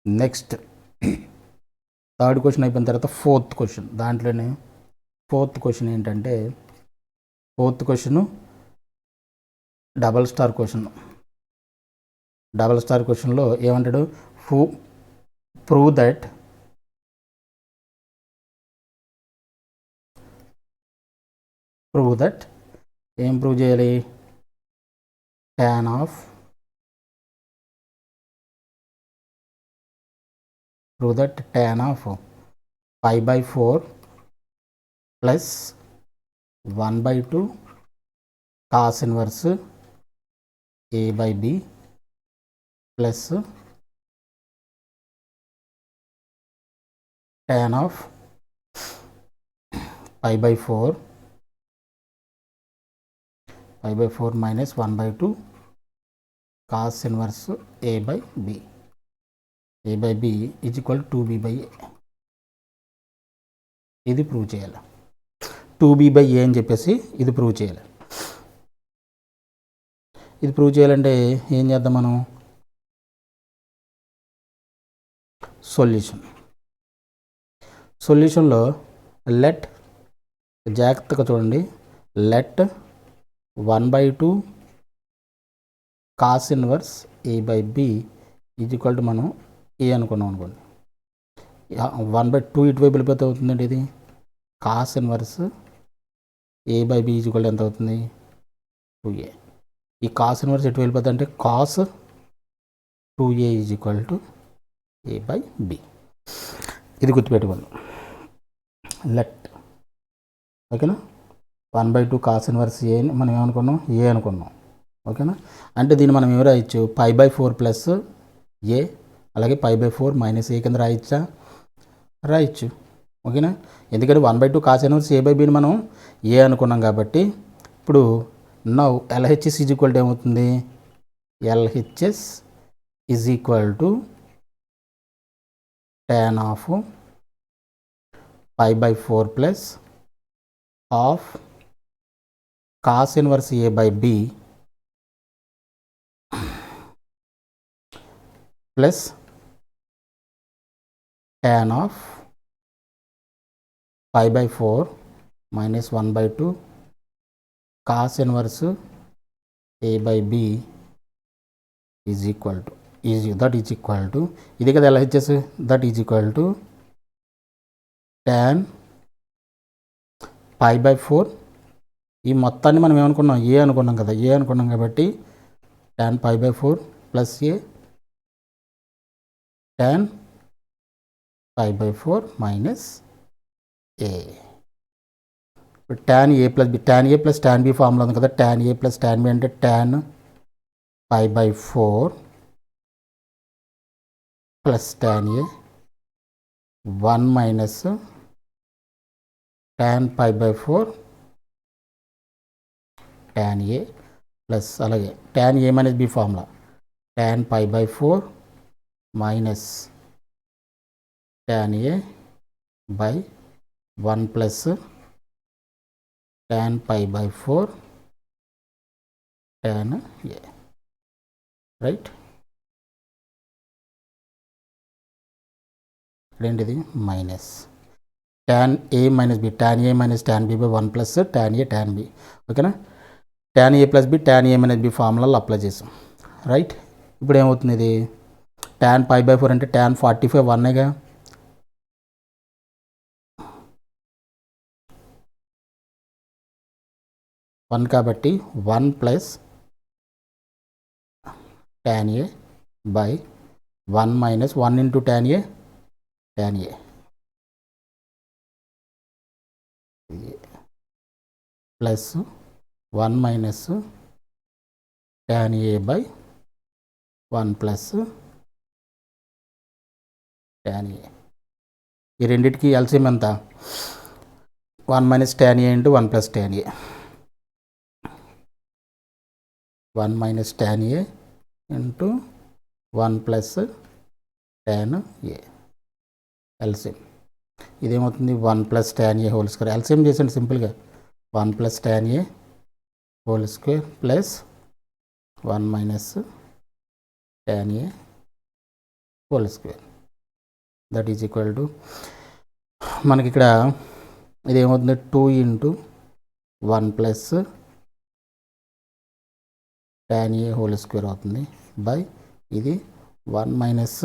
Next third question అయిపోయిన తర్వాత fourth question. దాంట్లోనే ఫోర్త్ క్వశ్చన్ ఏంటంటే డబల్ స్టార్ క్వశ్చన్లో ఏమంటాడు, ప్రూవ్ దట్ ఏం ప్రూవ్ చేయాలి, tan of pi by 4 plus 1/2 cos inverse a by b plus tan of pi by 4 minus 1/2 cos inverse a by b is equal to 2b by a. ఇది prove చేయాలి. 2b by a అని చెప్పేసి ఇది prove చేయాలి. ఇది prove చేయాలంటే ఏం చేద్దాం మనం, సొల్యూషన్లో లెట్, జాగ్రత్తగా చూడండి, let 1/2 cos inverse a by b is equal to మనం ఏ అనుకున్నాం అనుకోండి. 1/2 ఇటువైపు వెళ్ళిపోతే అవుతుందండి, ఇది cos inverse a by b is equal ఎంత అవుతుంది, 2a. ఈ cos ఇన్వర్స్ ఎటు వెళ్ళిపోతుంది అంటే cos 2a is equal to a by b. ఇది గుర్తుపెట్టుకోండి. లెట్, ఓకేనా, 1/2 cos ఇన్వర్స్ ఏ మనం ఏమనుకున్నాం, ఏ అనుకున్నాం, ఓకేనా. అంటే దీన్ని మనం ఏమి రాయొచ్చు, pi by 4 ప్లస్ ఏ, అలాగే pi by 4 మైనస్ ఏ కింద రాయొచ్చు, ఓకేనా. ఎందుకంటే 1/2 cos ఇన్వర్స్ ఏ బై బీని మనం ఏ అనుకున్నాం కాబట్టి. ఇప్పుడు now LHS is equal to ఏమవుతుంది, LHS is equal to tan of pi by 4 plus of cos inverse a by b plus tan of pi by 4 minus 1/2 cos inverse a by b is equal to ఇది కదా ఎలా ఇచ్చేసి, that is equal to tan pi by 4, ఈ మొత్తాన్ని మనం ఏమనుకున్నాం, ఏ అనుకున్నాం కదా, ఏ అనుకున్నాం కాబట్టి tan pi by 4 plus a tan pi by 4 minus a. ఇప్పుడు tan a plus tan b formula ఉంది కదా, tan a plus tan b అంటే tan pi by 4 plus tan a 1 minus tan pi by 4 tan a plus అలాగే tan a minus b formula tan pi by 4 minus tan a by 1 plus tan pi by 4 tan a, right. రెండిది minus tan a minus b, tan a minus tan b by 1 plus tan a tan b, ఓకేనా. tan a plus b tan a minus b ఫార్ములాలో apply చేసాం, right. ఇప్పుడు ఏమవుతుంది, ఇది tan pi by 4 అంటే tan 45 1గా, కాబట్టి 1 plus tan a by 1 minus 1 into tan a plus 1 minus tan a by 1 plus tan a. ఈ రెండింటికి ఎల్సిఎం ఎంత, 1 minus tan a into 1 plus tan a, 1 minus tan a into 1 plus tan a LCM. ఇదేమవుతుంది, 1 plus tan a whole square. LCM చేసండి సింపుల్గా, 1 plus tan a whole square plus 1 minus tan a whole square. That is equal to మనకి ఇక్కడ ఇది ఏమవుతుంది 2 into 1 plus tan a whole square అవుతుంది by ఇది 1 minus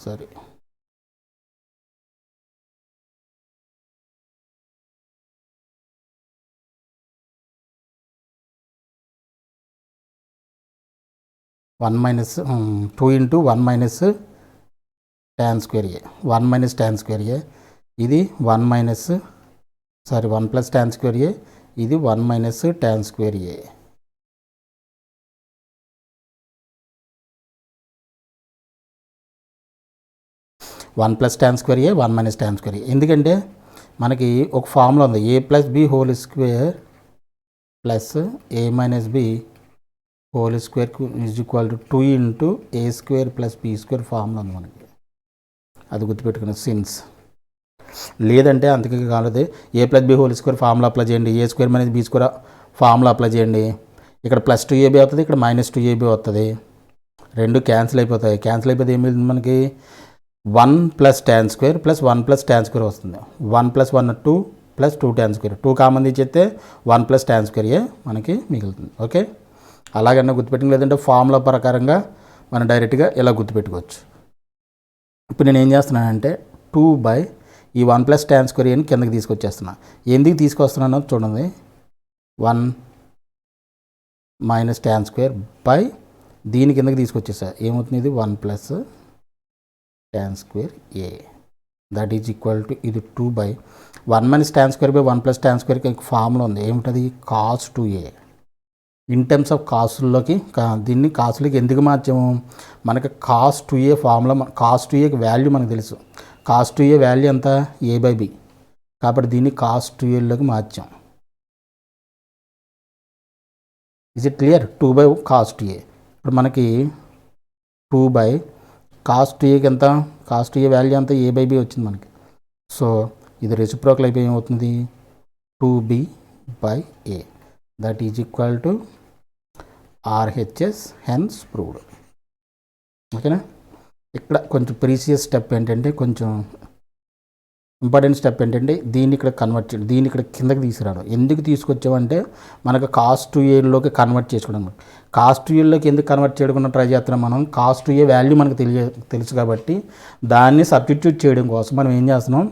sorry 1 minus 2 into 1 minus tan square a 1 minus tan square a ఇది 1 minus 1 plus tan square a ఇది 1 minus tan square a one plus tan square a 1 minus tan square a ఎందుకంటే మనకి ఒక formula ఉంది a plus B whole square plus a minus b whole square is equal to 2 into a square plus b square formula ఉంది మనకి, అది గుర్తుపెట్టుకున్నాం. Since లేదంటే అంతకే కాలేదు a plus B whole square formula apply చేయండి, a square minus b square formula apply చేయండి. ఇక్కడ ప్లస్ 2ab అవుతుంది, ఇక్కడ మైనస్ 2ab వస్తుంది, రెండు క్యాన్సిల్ అయిపోతాయి. క్యాన్సిల్ అయిపోతే ఏం మిగులుతుంది మనకి 1 plus tan square plus 1 plus tan square వస్తుంది. 1 plus 1 2 plus 2 tan square 2 common తీసేస్తే 1 ప్లస్ tan స్క్వేర్ ఏ మనకి మిగులుతుంది. ఓకే, అలాగన్నా గుర్తుపెట్టుకుని, లేదంటే ఫార్ములా ప్రకారంగా మనం డైరెక్ట్గా ఇలా గుర్తుపెట్టుకోవచ్చు. ఇప్పుడు నేను ఏం చేస్తున్నానంటే 2 బై ఈ 1 ప్లస్ tan స్క్వేర్ అని కిందకి తీసుకొచ్చేస్తున్నా. ఎందుకు తీసుకొస్తున్నానో చూడండి, 1 మైనస్ tan స్క్వేర్ బై దీని కిందకి తీసుకొచ్చేసా. ఏమవుతుంది, ఇది 1 plus tan square a that is equal to ఇది 2 by 1 minus tan square by 1 plus tan స్క్వేర్కి ఫార్ములా ఉంది, ఏమిటది cos 2a. In terms of కాస్ట్లోకి దీన్ని కాస్ట్లోకి ఎందుకు మార్చాము, మనకి cos 2a ఫార్ములా, cos 2aకి వాల్యూ మనకు తెలుసు. cos 2a వాల్యూ ఎంత a బై బి, కాబట్టి దీన్ని cos 2aలోకి మార్చాం. Is it clear? 2 by cos 2a. ఇప్పుడు మనకి 2 బై cos 2aకి ఎంత, cos 2a వాల్యూ ఎంత a బై బి వచ్చింది మనకి. సో ఇది రెసిప్రోకల్ అయిపోయి ఏమవుతుంది 2b by a that is equal to RHS hence proved. ఓకేనా, ఇక్కడ కొంచెం ప్రీసియస్ స్టెప్ ఏంటంటే, కొంచెం ఇంపార్టెంట్ స్టెప్ ఏంటంటే దీన్ని ఇక్కడ కన్వర్ట్ చేయడం, దీన్ని ఇక్కడ కిందకి తీసుకురావడం. ఎందుకు తీసుకొచ్చామంటే మనకు cos 2aలోకి కన్వర్ట్ చేసుకోవడం. cos 2aలోకి ఎందుకు కన్వర్ట్ చేయకుండా ట్రై చేస్తున్నాం మనం, cos 2a వాల్యూ మనకు తెలుసు కాబట్టి దాన్ని సబ్స్టిట్యూట్ చేయడం కోసం మనం ఏం చేస్తున్నాం,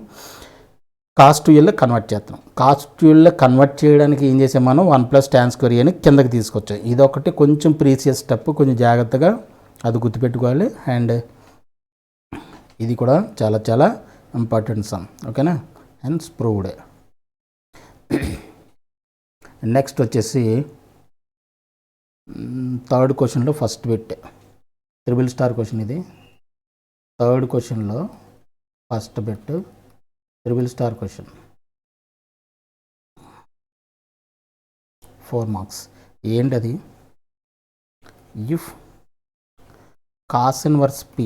cos 2aలో కన్వర్ట్ చేస్తున్నాం. cos 2aలో కన్వర్ట్ చేయడానికి ఏం చేసాం మనం, 1 ప్లస్ tan స్క్వేర్ అని కిందకి తీసుకొచ్చాం. ఇది ఒకటి కొంచెం ప్రీసియస్ స్టెప్, కొంచెం జాగ్రత్తగా అది గుర్తుపెట్టుకోవాలి. అండ్ ఇది కూడా చాలా చాలా ఇంపార్టెంట్ సమ్. ఓకేనా, హెన్స్ ప్రూవ్డ్. నెక్స్ట్ వచ్చేసి థర్డ్ క్వశ్చన్లో first bit, triple star question ఇది. థర్డ్ క్వశ్చన్లో first bit triple star question, 4 marks. ఏంటది, if cos inverse p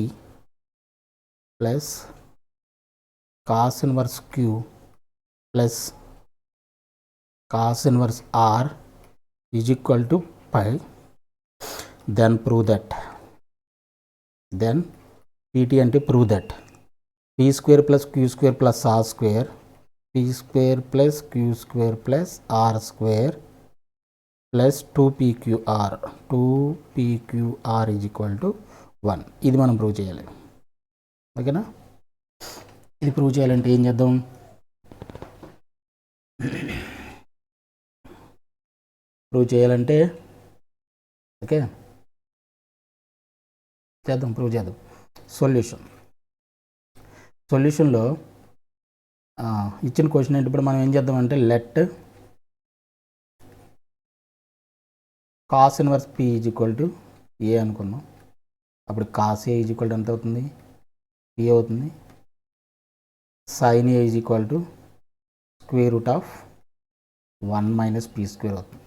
plus cos inverse q plus cos inverse r is equal to pi, then prove that. Then pt అంటే prove that p square plus q square plus r square, p square plus q square plus r square plus 2pqr is equal to 1. ఇది మనం prove చేయాలి. ఓకేనా, ఇది prove చేయాలంటే ఏం చేద్దాం, prove చేయాలంటే ఓకే చేద్దాం, ప్రూవ్ చేద్దాం. సొల్యూషన్లో ఇచ్చిన క్వశ్చన్ ఏంటి, ఇప్పుడు మనం ఏం చేద్దామంటే let cos inverse p is equal to a అనుకున్నాం. అప్పుడు cos a is equal to ఎంత అవుతుంది, p అవుతుంది. sin a is equal to square root of 1 minus p square అవుతుంది.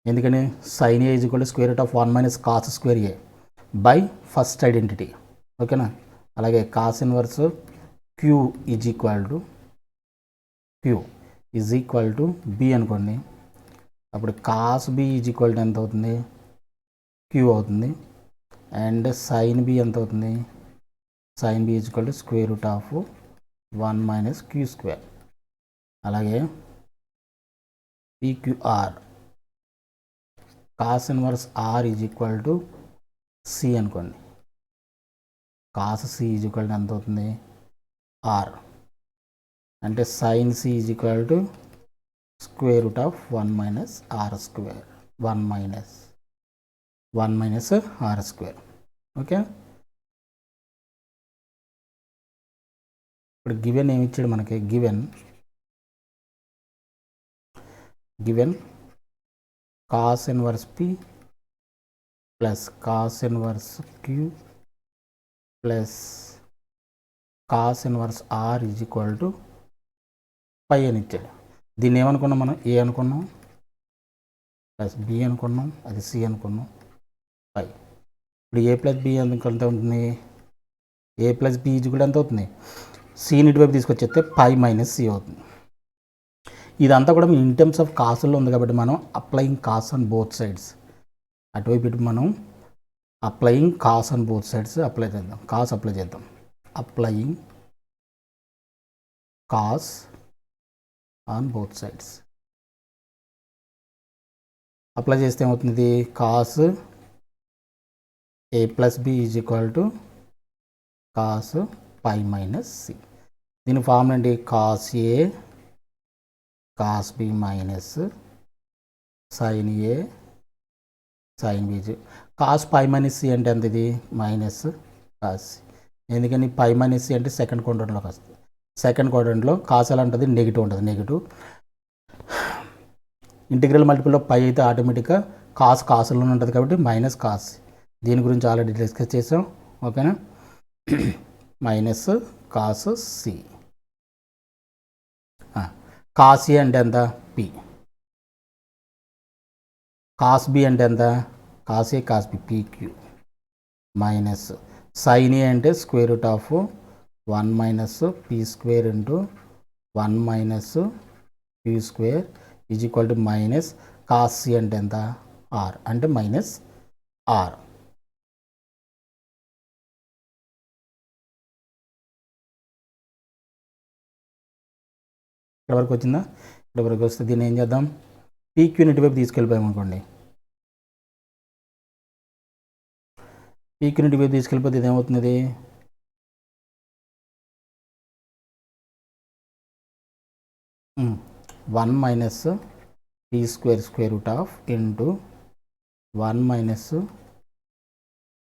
ఎందుకని sin a is equal to square root of 1 minus cos square a by first identity. ఓకేనా, అలాగే cos inverse q is equal to b అనుకోండి. అప్పుడు cos b is equal to ఎంత అవుతుంది, Q అవుతుంది. And sine B ఎంత అవుతుంది, sine B is equal to square root of 1 minus queue square. అలాగే PQR cos inverse are is equal to C అనుకోండి. Cos C is equal to ఎంత అవుతుంది, R. అంటే sine C is equal to square root of 1 minus R square, 1 minus R square. Okay, ఇప్పుడు given ఏమి ఇచ్చాడు మనకి, given cos inverse P plus cos inverse Q plus cos inverse are is equal to pi అని ఇచ్చాడు. దీన్ని ఏమనుకున్నాం మనం, ఏ అనుకున్నాం ప్లస్ బి అనుకున్నాం, అది సి అనుకున్నాం, పై. ఇప్పుడు ఏ ప్లస్ బి ఎంత ఉంటుంది, ఏ ప్లస్ బి ఈజ్ కూడా ఎంత అవుతుంది, సిని ఇటువైపు తీసుకొచ్చేస్తే పై మైనస్ సి అవుతుంది. ఇదంతా కూడా ఇన్ టర్మ్స్ ఆఫ్ కాసుల్లో ఉంది కాబట్టి మనం applying cos on both sides, అటువైపు ఇటు మనం applying cos on both sides apply చేద్దాం. కాస్ అప్లై చేద్దాం, applying cos on both sides. Apply చేస్తే ఏమవుతుంది, cos a plus b is equal to cos pi minus c. దీని ఫార్మ్ ఏంటి, cos A cos b minus sine a sine b. Cos pi minus c అంటే ఎంత, ఇది minus cos c. ఎందుకని pi minus c అంటే second క్వాడ్రంట్లోకి వస్తుంది. Second క్వాడ్రంట్లో cos ఎలా ఉంటుంది, నెగిటివ్ ఉంటుంది. నెగిటివ్ ఇంటిగ్రల్ మల్టిపుల్లో పై అయితే ఆటోమేటిక్గా కాసులోనే ఉంటుంది కాబట్టి మైనస్ కాస్. దీని గురించి ఆల్రెడీ డిస్కస్ చేసాం. ఓకేనా, minus cos C. Cos A అంటే ఎంత, పి. కాస్ బి అంటే ఎంత, cos A cos B, PQ minus sine A అంటే square root of 1 minus P square into 1 minus queue square is equal to minus cos C అంటే ఎంత, are. అంటే minus are. ఇక్కడ వరకు వచ్చిందా, ఇక్కడ వరకు వస్తే దీన్ని ఏం చేద్దాం, పీక్యూని ఇటువైపు తీసుకెళ్ళిపోయామనుకోండి. పీక్యూని ఇటువైపు తీసుకెళ్ళిపోతే ఇది ఏమవుతుంది, 1 minus P square square root of into 1 minus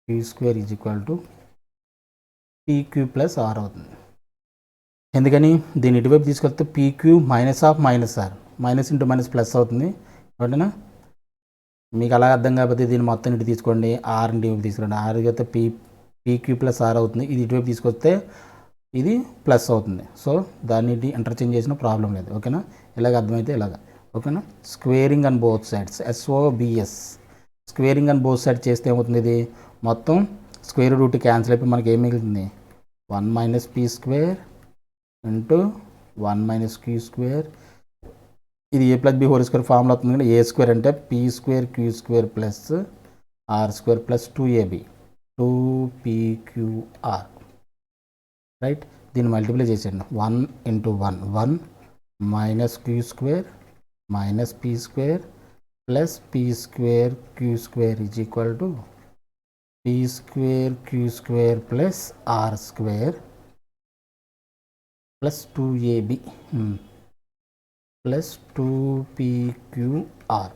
queue square is equal to p q plus r అవుతుంది. ఎందుకని దీన్ని ఇటువైపు తీసుకెళ్తే p q minus of minus r, minus into minus plus అవుతుంది. ఓకేనా, మీకు అలా అర్థం కాకపోతే దీన్ని మొత్తం ఇటు తీసుకోండి, ఆర్ ఇటువైపు తీసుకురండి. ఆర్ అయితే పీక్యూ ప్లస్ ఆర్ అవుతుంది. ఇది ఇటువైపు తీసుకొస్తే ఇది ప్లస్ అవుతుంది. సో దాన్ని ఇంటర్చేంజ్ చేసిన ప్రాబ్లం లేదు. ఓకేనా, ఇలాగ అర్థమైతే ఇలాగ. ఓకేనా, squaring on both sides, SOBS squaring on both sides చేస్తే ఏమవుతుంది, ఇది మొత్తం స్క్వేర్ రూట్ క్యాన్సిల్ అయిపోయి మనకి ఏం మిగులుతుంది, 1 minus P square into 1 minus queue square. ఇది A plus B whole square formula అవుతుంది కానీ ఏ స్క్వేర్ అంటే P square Q square plus R square plus 2AB 2PQR. Right, దీన్ని మల్టిప్లై చేసేయండి. 1 into 1 minus queue square minus P square plus P square Q square is equal to P square Q square plus R square plus 2AB plus 2PQR.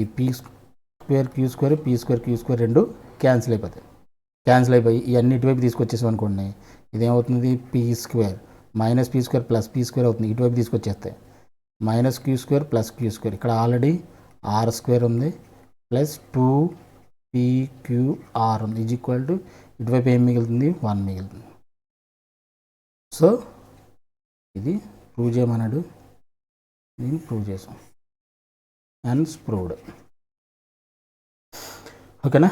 ఈ P square Q square Q square రెండు cancel అయిపోయి ఇవన్నీ ఇటువైపు తీసుకొచ్చేసాం అనుకోండి, ఇదేమవుతుంది, P square minus P square plus P square అవుతుంది. ఇటువైపు తీసుకొచ్చేస్తే minus queue square plus Q square, ఇక్కడ ఆల్రెడీ ఆర్ స్క్వేర్ ఉంది ప్లస్ 2PQR ఉంది ఈజ్ ఈక్వల్ టు ఇటువైపు ఏం మిగులుతుంది, 1 మిగులుతుంది. సో ఇది ప్రూవ్ చేయమన్నాడు, దీన్ని ప్రూవ్ చేసాం. Hence proved. ఓకేనా.